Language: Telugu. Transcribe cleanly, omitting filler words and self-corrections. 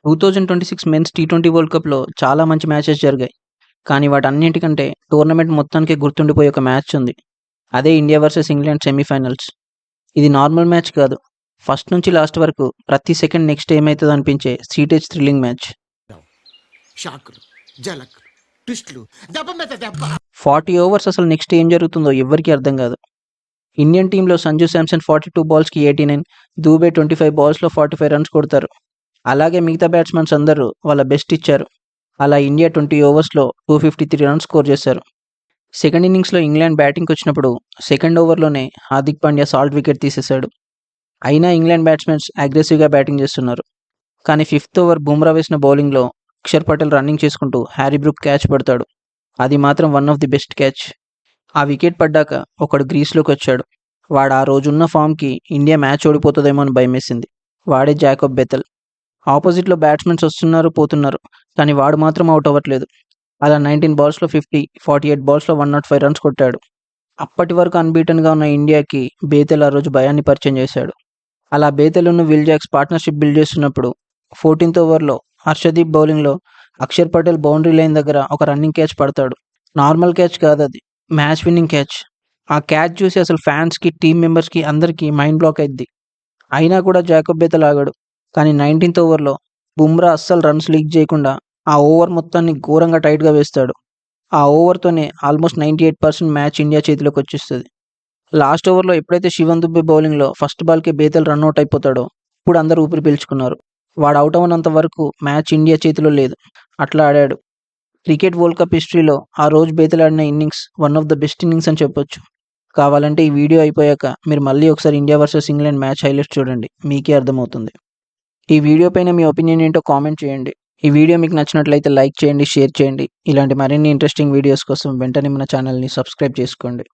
2026 మెన్స్ టీ20 వరల్డ్ కప్‌లో చాలా మంచి మ్యాచెస్ జరిగాయి. కానీ వాటన్నిటికంటే టోర్నమెంట్ మొత్తానికే గుర్తుండిపోయే ఒక మ్యాచ్ ఉంది. అదే ఇండియా వర్సెస్ ఇంగ్లాండ్ సెమీఫైనల్స్. ఇది నార్మల్ మ్యాచ్ కాదు. ఫస్ట్ నుంచి లాస్ట్ వరకు ప్రతి సెకండ్ నెక్స్ట్ ఏమైతదో అనిపించే సీటేజ్ థ్రిల్లింగ్ మ్యాచ్. షాకులు, జలకులు, ట్విస్టులు, దెబ్బ మీద దెబ్బ. 40 ఓవర్స్ అసలు నెక్స్ట్ ఏం జరుగుతుందో ఎవ్వరికీ అర్థం కాదు. ఇండియన్ టీంలో సంజు శాంసన్ 42 బాల్స్‌కి 89, దూబే 25 బాల్స్‌లో 45 రన్స్ కొడతారు. అలాగే మిగతా బ్యాట్స్‌మన్స్ అందరూ వాళ్ళ బెస్ట్ ఇచ్చారు. అలా ఇండియా 20 ఓవర్స్‌లో 253 రన్స్ స్కోర్ చేశారు. సెకండ్ ఇన్నింగ్స్‌లో ఇంగ్లాండ్ బ్యాటింగ్‌కొచ్చినప్పుడు సెకండ్ ఓవర్‌లోనే హార్దిక్ పాండ్యా సాల్ట్ వికెట్ తీసేశాడు. అయినా ఇంగ్లాండ్ బ్యాట్స్‌మెన్స్ అగ్రెసివ్‌గా బ్యాటింగ్ చేస్తున్నారు. కానీ ఫిఫ్త్ ఓవర్ బుమ్రా వేసిన బౌలింగ్‌లో అక్షర్ పటేల్ రన్నింగ్ చేసుకుంటూ హ్యారీ బ్రూక్ క్యాచ్ పడతాడు. అది మాత్రం one of the best catch. ఆ వికెట్ పడ్డాక ఒకడు గ్రీస్‌లోకి వచ్చాడు. వాడు ఆ రోజున్న ఫామ్‌కి ఇండియా మ్యాచ్ ఓడిపోతుందేమో అని భయమేసింది. వాడే జాకోబ్ బెథెల్. ఆపోజిట్‌లో బ్యాట్స్‌మెన్స్ వస్తున్నారు, పోతున్నారు. కానీ వాడు మాత్రం అవుట్ అవ్వట్లేదు. అలా 19 బాల్స్‌లో 50, 48 బాల్స్‌లో 105 రన్స్ కొట్టాడు. అప్పటి వరకు అన్‌బీటెన్‌గా ఉన్న ఇండియాకి బేతెల్ ఆ రోజు భయాన్ని పరిచయం చేశాడు. అలా బేతెల్‌ను విల్ జాక్స్ పార్ట్నర్‌షిప్ బిల్డ్ చేస్తున్నప్పుడు 14థ్ ఓవర్‌లో హర్షదీప్ బౌలింగ్‌లో అక్షర్ పటేల్ బౌండరీ లైన్ దగ్గర ఒక రన్నింగ్ క్యాచ్ పడతాడు. నార్మల్ క్యాచ్ కాదది. Match winning catch. ఆ క్యాచ్ చూసి అసలు ఫ్యాన్స్‌కి, టీమ్ మెంబర్స్‌కి అందరికీ మైండ్ బ్లాక్ అయిద్ది. అయినా కూడా జాకోబ్ బేతెల్ ఆగాడు. కానీ 19థ్ ఓవర్‌లో బుమ్రా అస్సలు రన్స్ లీక్ చేయకుండా ఆ ఓవర్ మొత్తాన్ని ఘోరంగా టైట్‌గా వేస్తాడు. ఆ ఓవర్‌తోనే ఆల్మోస్ట్ 98% మ్యాచ్ ఇండియా చేతిలోకి వచ్చేస్తది. లాస్ట్ ఓవర్‌లో ఎప్పుడైతే శివన్ దుబే బౌలింగ్‌లో ఫస్ట్ బాల్‌కే బేతెల్ రనౌట్ అయిపోతాడో అప్పుడు అందరూ ఊపిరి పీల్చుకున్నారు. వాడు ఔట్ అవ్వనంత వరకు మ్యాచ్ ఇండియా చేతిలో లేదు. అట్లా ఆడాడు. క్రికెట్ వరల్డ్ కప్ హిస్టరీలో ఆ రోజు బేతెల్ ఆడిన innings one of the best innings అని చెప్పొచ్చు. కావాలంటే ఈ వీడియో అయిపోయాక మీరు మళ్ళీ ఒకసారి India versus England match highlights చూడండి. మీకే అర్థమవుతుంది. ఈ వీడియో పైన మీ ఒపీనియన్ ఏంటో కామెంట్ చేయండి. ఈ వీడియో మీకు నచ్చినట్లయితే లైక్ చేయండి, షేర్ చేయండి. ఇలాంటి మరిన్ని ఇంట్రెస్టింగ్ వీడియోస్ కోసం వెంటనే మన ఛానల్‌ని సబ్స్క్రైబ్ చేసుకోండి.